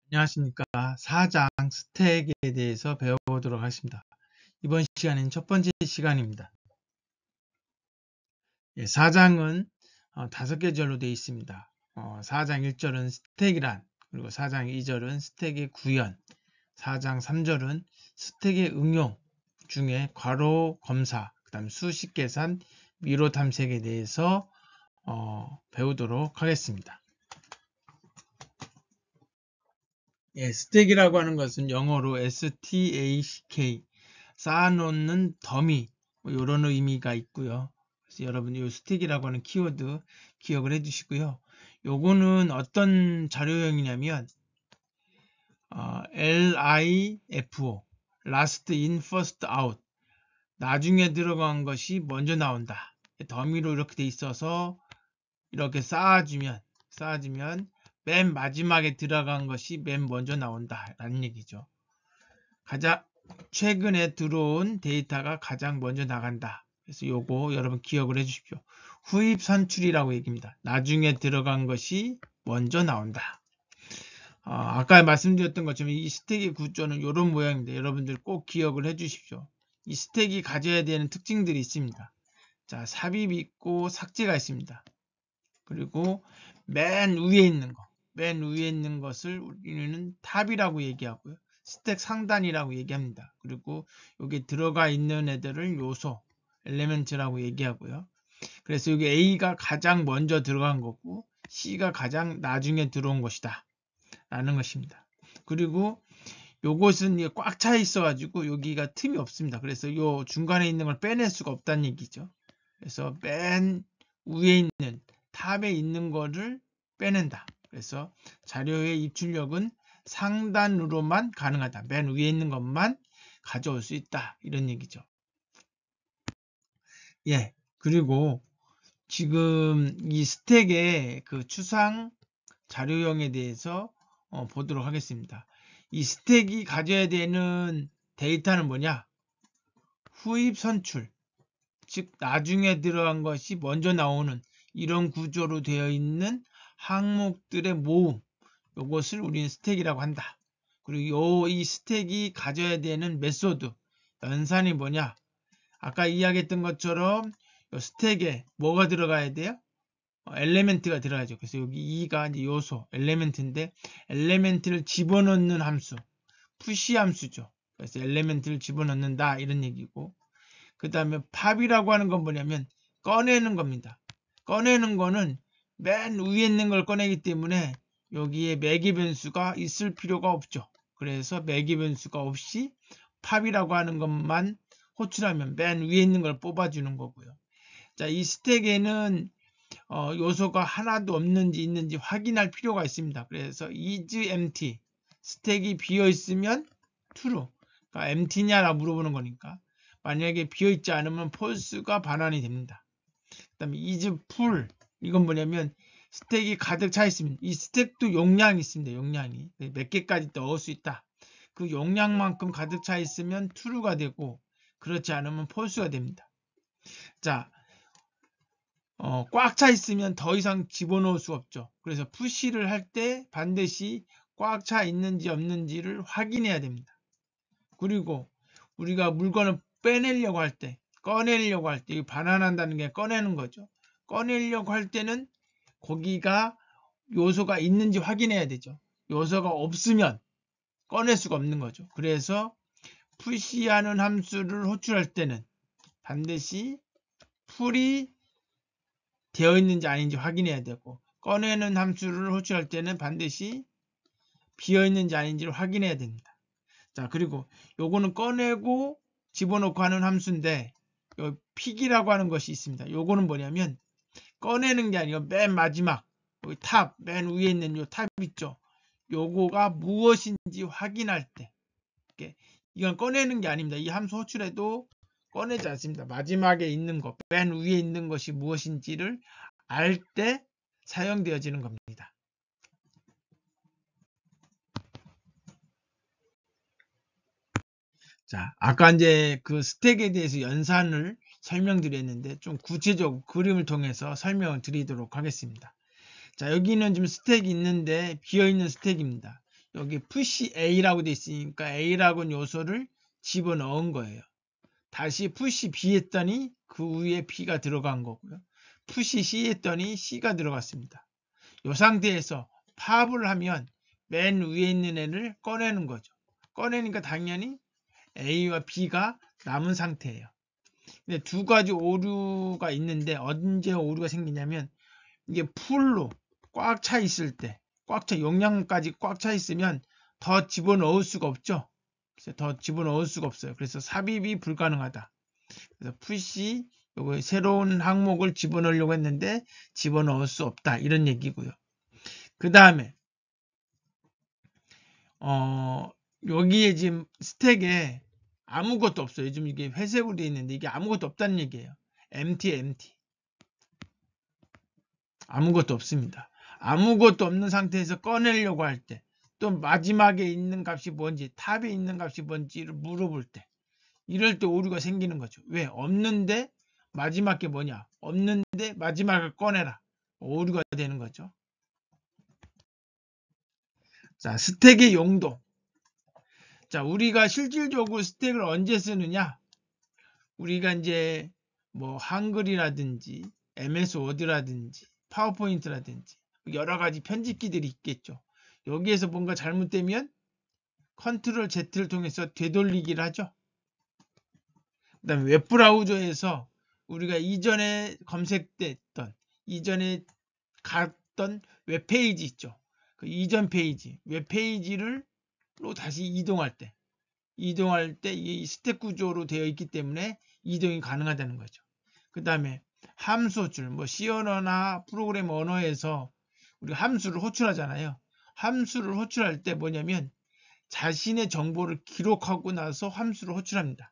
안녕하십니까. 사장 스택에 대해서 배워보도록 하겠습니다. 이번 시간은 첫 번째 시간입니다. 사장은 5개 절로 되어 있습니다. 사장 1절은 스택이란, 그리고 사장 2절은 스택의 구현, 사장 3절은 스택의 응용 중에 괄호 검사, 그 다음 수식 계산, 미로 탐색에 대해서 배우도록 하겠습니다. 스택이라고 하는 것은 영어로 stack, 쌓아놓는 더미, 이런 의미가 있고요. 그래서 여러분 이 스택이라고 하는 키워드 기억을 해주시고요. 요거는 어떤 자료형이냐면 LIFO, last in, first out, 나중에 들어간 것이 먼저 나온다. 더미로 이렇게 돼 있어서 이렇게 쌓아주면 맨 마지막에 들어간 것이 맨 먼저 나온다 라는 얘기죠. 가장 최근에 들어온 데이터가 가장 먼저 나간다. 그래서 요거 여러분 기억을 해 주십시오. 후입 산출이라고 얘기합니다. 나중에 들어간 것이 먼저 나온다. 아까 말씀드렸던 것처럼 이 스택의 구조는 이런 모양인데 여러분들 꼭 기억을 해 주십시오. 이 스택이 가져야 되는 특징들이 있습니다. 자, 삽입 있고 삭제가 있습니다. 그리고 맨 위에 있는 것을 우리는 탑이라고 얘기하고요. 스택 상단이라고 얘기합니다. 그리고 여기 들어가 있는 애들을 요소, 엘리멘트라고 얘기하고요. 그래서 여기 A가 가장 먼저 들어간 거고 C가 가장 나중에 들어온 것이다 라는 것입니다. 그리고 요것은 꽉 차 있어 가지고 여기가 틈이 없습니다. 그래서 요 중간에 있는 걸 빼낼 수가 없다는 얘기죠. 그래서 맨 위에 있는 탑에 있는 거를 빼낸다. 그래서 자료의 입출력은 상단으로만 가능하다. 맨 위에 있는 것만 가져올 수 있다. 이런 얘기죠. 그리고 지금 이 스택의 그 추상 자료형에 대해서 보도록 하겠습니다. 이 스택이 가져야 되는 데이터는 뭐냐? 후입 선출, 즉 나중에 들어간 것이 먼저 나오는 이런 구조로 되어 있는 항목들의 모음, 이것을 우리는 스택이라고 한다. 그리고 이 스택이 가져야 되는 메소드, 연산이 뭐냐? 아까 이야기했던 것처럼 스택에 뭐가 들어가야 돼요? 엘리멘트가 들어가죠. 그래서 여기 2가 이제 요소, 엘리멘트인데 엘리멘트를 집어넣는 함수, 푸시 함수죠. 그래서 엘리멘트를 집어넣는다 이런 얘기고, 그 다음에 팝이라고 하는 건 뭐냐면 꺼내는 겁니다. 꺼내는 거는 맨 위에 있는 걸 꺼내기 때문에 여기에 매개 변수가 있을 필요가 없죠. 그래서 매개 변수가 없이 팝이라고 하는 것만 호출하면 맨 위에 있는 걸 뽑아주는 거고요. 자, 이 스택에는 요소가 하나도 없는지 있는지 확인할 필요가 있습니다. 그래서 is empty, 스택이 비어 있으면 true, 그러니까 empty냐라고 물어보는 거니까 만약에 비어 있지 않으면 false가 반환이 됩니다. 그 다음에 is full, 이건 뭐냐면 스택이 가득 차 있습니다. 이 스택도 용량이 있습니다. 용량이 몇 개까지 넣을 수 있다. 그 용량만큼 가득 차 있으면 true가 되고 그렇지 않으면 false가 됩니다. 자, 꽉 차 있으면 더 이상 집어넣을 수 없죠. 그래서 푸시를 할 때 반드시 꽉 차 있는지 없는지를 확인해야 됩니다. 그리고 우리가 물건을 빼내려고 할 때, 꺼내려고 할 때, 반환한다는 게 꺼내는 거죠. 꺼내려고 할 때는 거기가 요소가 있는지 확인해야 되죠. 요소가 없으면 꺼낼 수가 없는 거죠. 그래서 푸시하는 함수를 호출할 때는 반드시 풀이 되어 있는지 아닌지 확인해야 되고, 꺼내는 함수를 호출할 때는 반드시 비어 있는지 아닌지를 확인해야 됩니다. 자, 그리고 요거는 꺼내고 집어넣고 하는 함수인데 요 픽이라고 하는 것이 있습니다. 요거는 뭐냐면 꺼내는 게 아니고 맨 마지막 여기 탑, 맨 위에 있는 요 탑 있죠. 요거가 무엇인지 확인할 때, 이건 꺼내는 게 아닙니다. 이 함수 호출해도 꺼내지 않습니다. 마지막에 있는 것, 맨 위에 있는 것이 무엇인지를 알 때 사용되어지는 겁니다. 자, 아까 이제 그 스택에 대해서 연산을 설명드렸는데 좀 구체적 그림을 통해서 설명을 드리도록 하겠습니다. 자, 여기는 지금 스택이 있는데 비어있는 스택입니다. 여기 push A라고 돼 있으니까 A라고 요소를 집어넣은 거예요. 다시 push B 했더니 그 위에 B가 들어간 거고요. push C 했더니 C가 들어갔습니다. 이 상태에서 팝을 하면 맨 위에 있는 애를 꺼내는 거죠. 꺼내니까 당연히 A와 B가 남은 상태예요. 근데 두 가지 오류가 있는데 언제 오류가 생기냐면 이게 풀로 꽉 차 있을 때, 용량까지 꽉 차 있으면 더 집어넣을 수가 없죠. 그래서 더 집어넣을 수가 없어요. 그래서 삽입이 불가능하다. 그래서 푸시 요거 새로운 항목을 집어넣으려고 했는데 집어넣을 수 없다. 이런 얘기고요. 그 다음에 여기에 지금 스택에 아무것도 없어요. 요즘 이게 회색으로 되어 있는데 이게 아무것도 없다는 얘기예요. empty. 아무것도 없습니다. 아무것도 없는 상태에서 꺼내려고 할 때, 또 마지막에 있는 값이 뭔지, 탑에 있는 값이 뭔지를 물어볼 때, 이럴 때 오류가 생기는 거죠. 왜? 없는데 마지막 게 뭐냐? 없는데 마지막을 꺼내라. 오류가 되는 거죠. 자, 스택의 용도. 자, 우리가 실질적으로 스택을 언제 쓰느냐? 우리가 이제 뭐 한글이라든지 MS 워드라든지 파워포인트라든지 여러 가지 편집기들이 있겠죠. 여기에서 뭔가 잘못되면 컨트롤 Z를 통해서 되돌리기를 하죠. 그 다음에 웹브라우저에서 우리가 이전에 검색됐던, 이전에 갔던 웹페이지 있죠. 그 이전 페이지, 웹페이지를 다시 이동할 때 이 스택 구조로 되어 있기 때문에 이동이 가능하다는 거죠. 그 다음에 함수 호출, 뭐 C 언어나 프로그램 언어에서 우리가 함수를 호출하잖아요. 함수를 호출할 때 뭐냐면 자신의 정보를 기록하고 나서 함수를 호출합니다.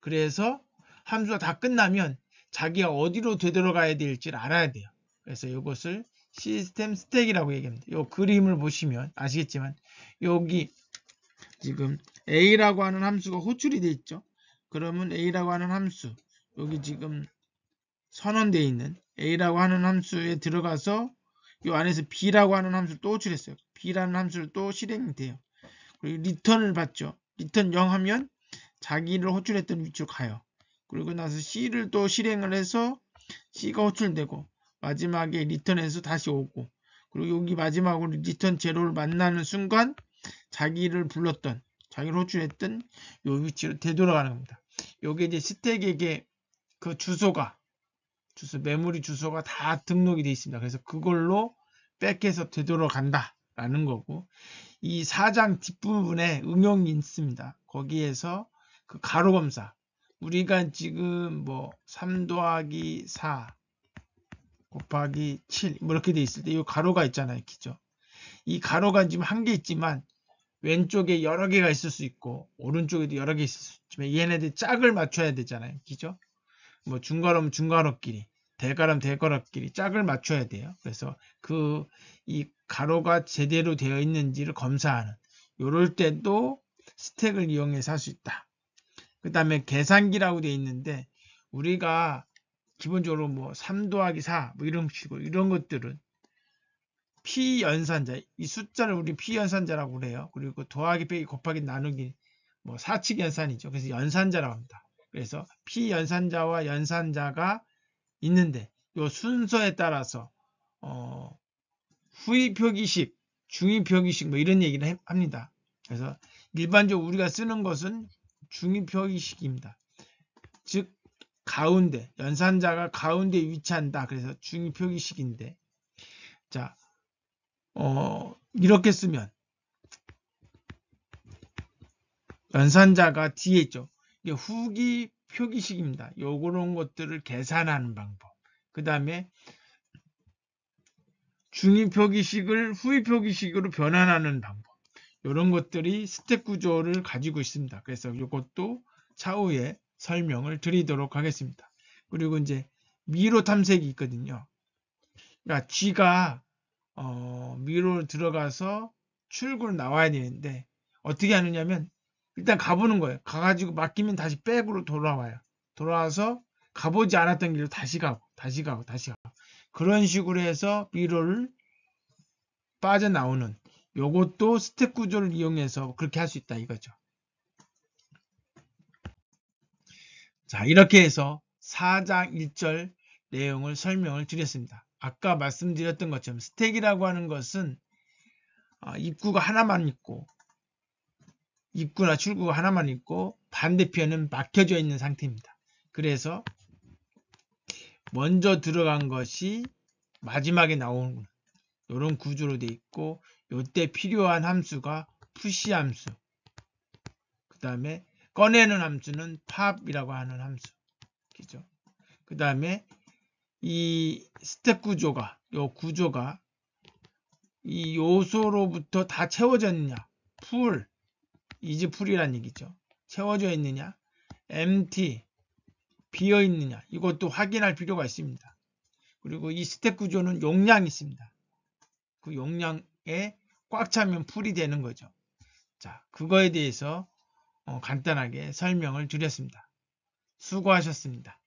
그래서 함수가 다 끝나면 자기가 어디로 되돌아가야 될지를 알아야 돼요. 그래서 이것을 시스템 스택이라고 얘기합니다. 이 그림을 보시면 아시겠지만 여기 지금 A라고 하는 함수가 호출이 되어 있죠. 그러면 A라고 하는 함수, 여기 지금 선언되어 있는 A라고 하는 함수에 들어가서 이 안에서 B라고 하는 함수를 또 호출했어요. B라는 함수를 또 실행이 돼요. 그리고 리턴을 받죠. 리턴 0 하면 자기를 호출했던 위치로 가요. 그리고 나서 C를 또 실행을 해서 C가 호출되고 마지막에 리턴해서 다시 오고, 그리고 여기 마지막으로 리턴 제로를 만나는 순간 자기를 불렀던, 자기를 호출했던 요 위치로 되돌아가는 겁니다. 요게 이제 스택에게 그 메모리 주소가 다 등록이 되어 있습니다. 그래서 그걸로 백해서 되돌아간다 라는 거고, 이 4장 뒷부분에 응용이 있습니다. 거기에서 그 가로 검사, 우리가 지금 뭐 3 더하기 4 곱하기 7 뭐 이렇게 돼 있을 때 이 가로가 있잖아요. 그죠? 이 가로가 지금 한 개 있지만 왼쪽에 여러 개가 있을 수 있고 오른쪽에도 여러 개 있을 수 있지만 얘네들 짝을 맞춰야 되잖아요. 그죠? 뭐 중괄호면 중괄호끼리, 대괄호면 대괄호끼리 짝을 맞춰야 돼요. 그래서 이 가로가 제대로 되어 있는지를 검사하는, 요럴 때도 스택을 이용해서 할 수 있다. 그 다음에 계산기라고 되어 있는데 우리가 기본적으로 뭐 3 더하기 4 뭐 이런 식으로 이런 것들은 P연산자, 이 숫자를 우리 P연산자라고 그래요. 그리고 더하기 빼기 곱하기 나누기 뭐 사칙 연산이죠. 그래서 연산자라고 합니다. 그래서 P연산자와 연산자가 있는데 이 순서에 따라서 후위 표기식, 중위 표기식 뭐 이런 얘기를 합니다. 그래서 일반적으로 우리가 쓰는 것은 중위 표기식입니다. 즉 가운데, 연산자가 가운데 위치한다. 그래서 중위 표기식인데, 자, 이렇게 쓰면 연산자가 뒤에 있죠. 이게 후기 표기식입니다. 요런 것들을 계산하는 방법. 그 다음에 중위 표기식을 후위 표기식으로 변환하는 방법. 이런 것들이 스택 구조를 가지고 있습니다. 그래서 이것도 차후에 설명을 드리도록 하겠습니다. 그리고 이제 미로 탐색이 있거든요. 그러니까 G가 미로로 들어가서 출구로 나와야 되는데 어떻게 하느냐면 일단 가보는 거예요. 가가지고 맡기면 다시 백으로 돌아와요. 돌아와서 가보지 않았던 길로 다시 가고 그런 식으로 해서 미로를 빠져나오는 요것도 스택 구조를 이용해서 그렇게 할 수 있다 이거죠. 자, 이렇게 해서 4장 1절 내용을 설명을 드렸습니다. 아까 말씀드렸던 것처럼 스택이라고 하는 것은 입구가 하나만 있고 입구나 출구가 하나만 있고 반대편은 막혀져 있는 상태입니다. 그래서 먼저 들어간 것이 마지막에 나오는 이런 구조로 되어 있고 이때 필요한 함수가 푸시 함수, 그 다음에 꺼내는 함수는 pop이라고 하는 함수, 그죠? 그 다음에 이 스택 구조가 이 요소로부터 다 채워졌느냐, 풀, 이즈 풀이란 얘기죠. 채워져 있느냐, empty, 비어 있느냐, 이것도 확인할 필요가 있습니다. 그리고 이 스택 구조는 용량이 있습니다. 그 용량에 꽉 차면 풀이 되는 거죠. 자, 그거에 대해서 간단하게 설명을 드렸습니다. 수고하셨습니다.